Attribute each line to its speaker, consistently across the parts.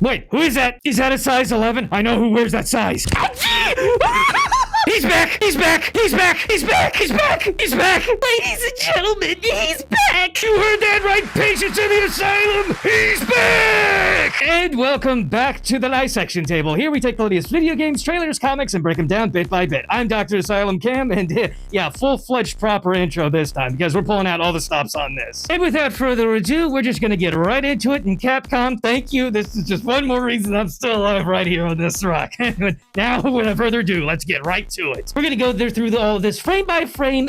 Speaker 1: Wait, who is that? Is that a size 11? I know who wears that size. He's back! He's back! He's back! He's back! He's back! He's back! Ladies and gentlemen, he's back! You heard that right, patients in the asylum! He's back! And welcome back to the dissection table. Here we take the latest video games, trailers, comics, and break them down bit by bit. I'm Dr.AsylumCam, and yeah, full-fledged proper intro this time, because we're pulling out all the stops on this. And without further ado, we're just gonna get right into it, and Capcom, thank you. This is just one more reason I'm still alive right here on this rock. Now, without further ado, let's get right to it. We're gonna go through all of this frame by frame,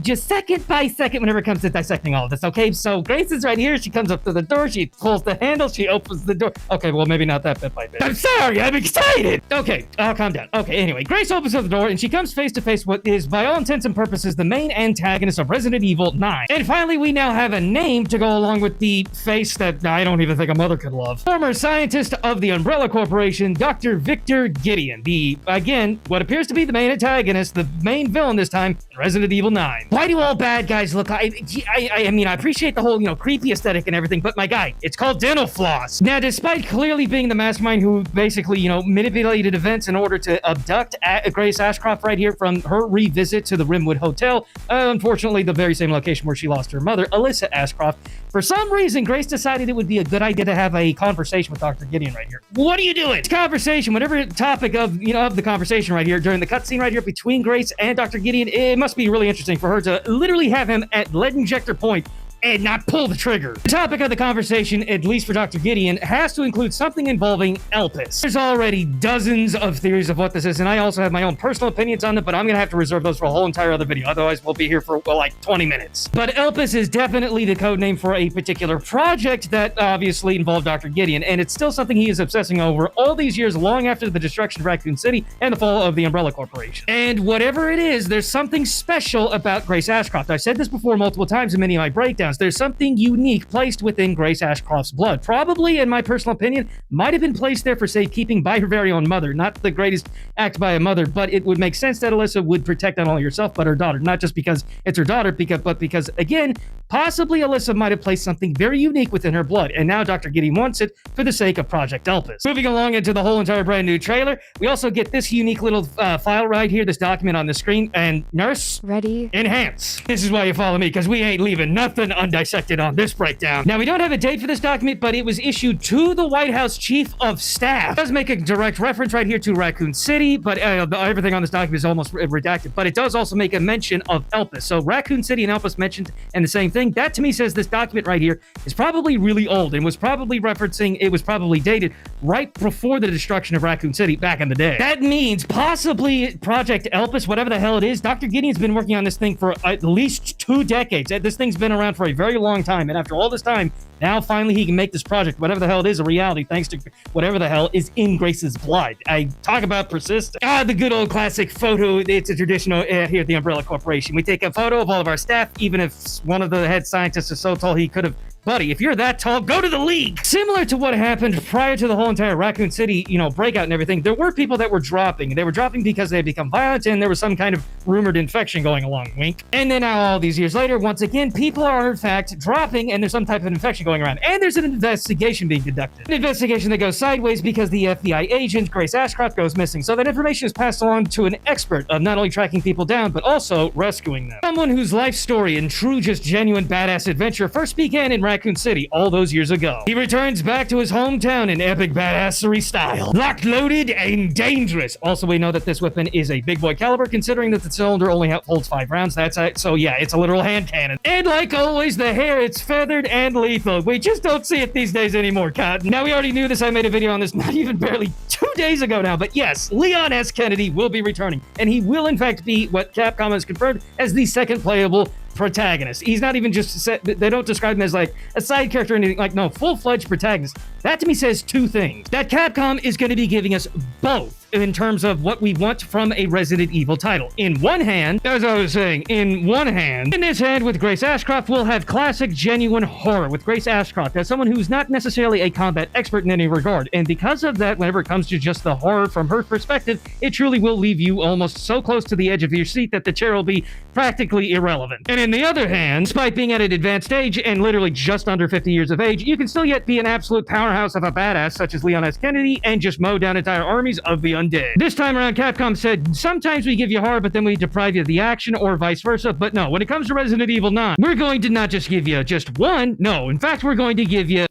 Speaker 1: just second by second whenever it comes to dissecting all of this, okay? So Grace is right here, she comes up to the door, she pulls the handle, she opens the door. Okay, well, maybe not that bit by bit. I'm sorry, I'm excited! Okay, I'll calm down. Okay, anyway, Grace opens up the door and she comes face to face with what is, by all intents and purposes, the main antagonist of Resident Evil 9. And finally, we now have a name to go along with the face that I don't even think a mother could love. Former scientist of the Umbrella Corporation, Dr. Victor Gideon, again, what appears to be the main antagonist, the main villain this time, in Resident Evil 9. Why do all bad guys look like... I mean, I appreciate the whole, creepy aesthetic and everything, but my guy, it's called dental floss. Now, despite clearly being the mastermind who basically, manipulated events in order to abduct Grace Ashcroft right here from her revisit to the Rimwood Hotel, unfortunately, the very same location where she lost her mother, Alyssa Ashcroft, for some reason, Grace decided it would be a good idea to have a conversation with Dr. Gideon right here. What are you doing? Conversation, whatever topic of the conversation right here, during the cutscene right here between Grace and Dr. Gideon, it must be really interesting for her to literally have him at lead injector point and not pull the trigger. The topic of the conversation, at least for Dr. Gideon, has to include something involving Elpis. There's already dozens of theories of what this is, and I also have my own personal opinions on it, but I'm gonna have to reserve those for a whole entire other video. Otherwise, we'll be here for, well, like 20 minutes. But Elpis is definitely the code name for a particular project that obviously involved Dr. Gideon, and it's still something he is obsessing over all these years, long after the destruction of Raccoon City and the fall of the Umbrella Corporation. And whatever it is, there's something special about Grace Ashcroft. I've said this before multiple times in many of my breakdowns. There's something unique placed within Grace Ashcroft's blood. Probably, in my personal opinion, might have been placed there for safekeeping by her very own mother. Not the greatest act by a mother, but it would make sense that Alyssa would protect not only herself, but her daughter. Not just because it's her daughter, but because, again, possibly Alyssa might have placed something very unique within her blood, and now Dr. Gideon wants it for the sake of Project Elpis. Moving along into the whole entire brand new trailer, we also get this unique little file right here, this document on the screen, and nurse,
Speaker 2: ready,
Speaker 1: enhance. This is why you follow me, because we ain't leaving nothing undissected on this breakdown. Now, we don't have a date for this document, but it was issued to the White House Chief of Staff. It does make a direct reference right here to Raccoon City, but everything on this document is almost redacted, but it does also make a mention of Elpis. So Raccoon City and Elpis mentioned and the same thing. That to me says this document right here is probably really old and was probably referencing, it was probably dated right before the destruction of Raccoon City back in the day. That means possibly Project Elpis, whatever the hell it is. Dr. Gideon's been working on this thing for at least 2 decades. This thing's been around for a very long time, and after all this time, now finally he can make this project, whatever the hell it is, a reality thanks to whatever the hell is in Grace's blood. I talk about persistence. The good old classic photo. It's a traditional here at the Umbrella Corporation. We take a photo of all of our staff, even if one of the head scientists is so tall he could have... Buddy, if you're that tall, go to the league! Similar to what happened prior to the whole entire Raccoon City, breakout and everything, there were people that were dropping. They were dropping because they had become violent and there was some kind of rumored infection going along, wink. And then now, all these years later, once again, people are in fact dropping and there's some type of infection going around. And there's an investigation being conducted. An investigation that goes sideways because the FBI agent, Grace Ashcroft, goes missing. So that information is passed along to an expert of not only tracking people down, but also rescuing them. Someone whose life story and true, just genuine badass adventure first began in Raccoon City all those years ago. He returns back to his hometown in epic badassery style. Locked, loaded, and dangerous. Also, we know that this weapon is a big boy caliber, considering that the cylinder only holds 5 rounds. So yeah, it's a literal hand cannon. And like always, the hair, it's feathered and lethal. We just don't see it these days anymore, Cotton. Now, we already knew this. I made a video on this not even barely 2 days ago now, but yes, Leon S. Kennedy will be returning, and he will in fact be what Capcom has confirmed as the second playable protagonist. He's not even just they don't describe him as like a side character or anything, like, no, full-fledged protagonist. That to me says 2 things. That Capcom is going to be giving us both in terms of what we want from a Resident Evil title. In one hand, as I was saying, in this hand with Grace Ashcroft, we'll have classic, genuine horror with Grace Ashcroft as someone who's not necessarily a combat expert in any regard. And because of that, whenever it comes to just the horror from her perspective, it truly will leave you almost so close to the edge of your seat that the chair will be practically irrelevant. And in the other hand, despite being at an advanced age and literally just under 50 years of age, you can still yet be an absolute powerhouse of a badass such as Leon S. Kennedy and just mow down entire armies of the undead. This time around, Capcom said, sometimes we give you horror, but then we deprive you of the action, or vice versa. But no, when it comes to Resident Evil 9, we're going to not just give you just one. No, in fact, we're gonna give you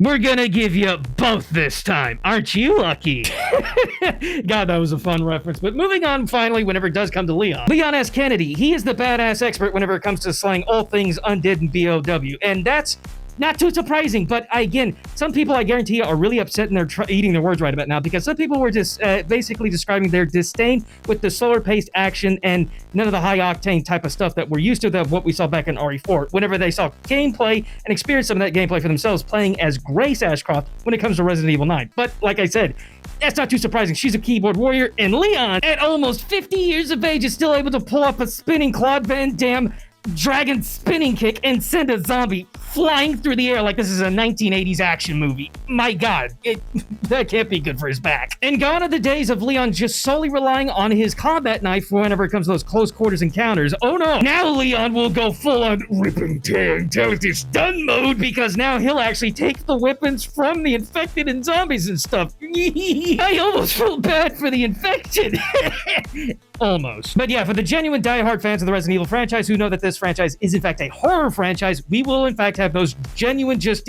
Speaker 1: both this time. Aren't you lucky? God, that was a fun reference. But moving on, finally, whenever it does come to Leon S. Kennedy, he is the badass expert whenever it comes to slaying all things undead and BOW. And that's not too surprising, but again, some people, I guarantee you, are really upset and they're eating their words right about now, because some people were just basically describing their disdain with the slower-paced action and none of the high-octane type of stuff that we're used to, what we saw back in RE4, whenever they saw gameplay and experienced some of that gameplay for themselves playing as Grace Ashcroft when it comes to Resident Evil 9. But like I said, that's not too surprising. She's a keyboard warrior, and Leon, at almost 50 years of age, is still able to pull off a spinning Claude Van Damme dragon spinning kick and send a zombie flying through the air like this is a 1980s action movie. My God, that can't be good for his back. And gone are the days of Leon just solely relying on his combat knife whenever it comes to those close quarters encounters. Oh no, now Leon will go full on rip and tear until it's done mode, because now he'll actually take the weapons from the infected and zombies and stuff. I almost feel bad for the infected. Almost. But yeah, for the genuine diehard fans of the Resident Evil franchise who know that this franchise is in fact a horror franchise, we will in fact have those genuine, just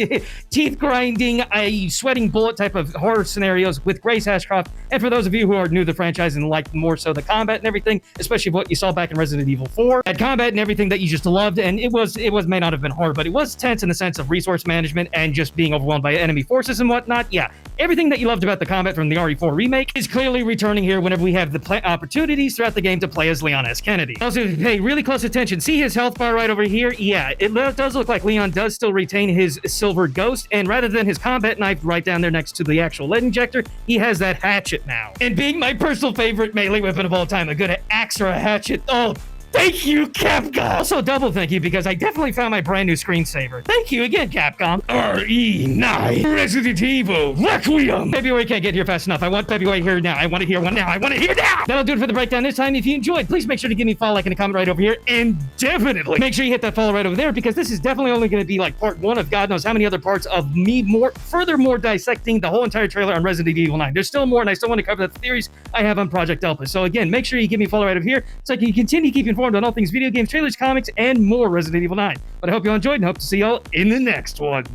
Speaker 1: teeth-grinding, sweating bullet type of horror scenarios with Grace Ashcroft. And for those of you who are new to the franchise and like more so the combat and everything, especially what you saw back in Resident Evil 4, that combat and everything that you just loved, and it may not have been horror, but it was tense in the sense of resource management and just being overwhelmed by enemy forces and whatnot. Yeah, everything that you loved about the combat from the RE4 remake is clearly returning here whenever we have the opportunities throughout the game to play as Leon S. Kennedy. Also, pay really close attention. See his health bar right over here? Yeah, it does look like Leon does still retain his silver ghost, and rather than his combat knife right down there next to the actual lead injector, he has that hatchet now. And being my personal favorite melee weapon of all time, a good axe or a hatchet, oh, thank you, Capcom! Also, double thank you, because I definitely found my brand new screensaver. Thank you again, Capcom. RE9 Resident Evil Requiem. February can't get here fast enough. I want February here now. I want to hear one now. I want to hear now! That'll do it for the breakdown this time. If you enjoyed, please make sure to give me a follow, like, and a comment right over here. And definitely make sure you hit that follow right over there, because this is definitely only going to be like part one of God knows how many other parts of me furthermore dissecting the whole entire trailer on Resident Evil 9. There's still more, and I still want to cover the theories I have on Project Alpha. So again, make sure you give me a follow right over here so I can continue keeping informed on all things video games, trailers, comics, and more Resident Evil 9. But I hope you all enjoyed and hope to see y'all in the next one.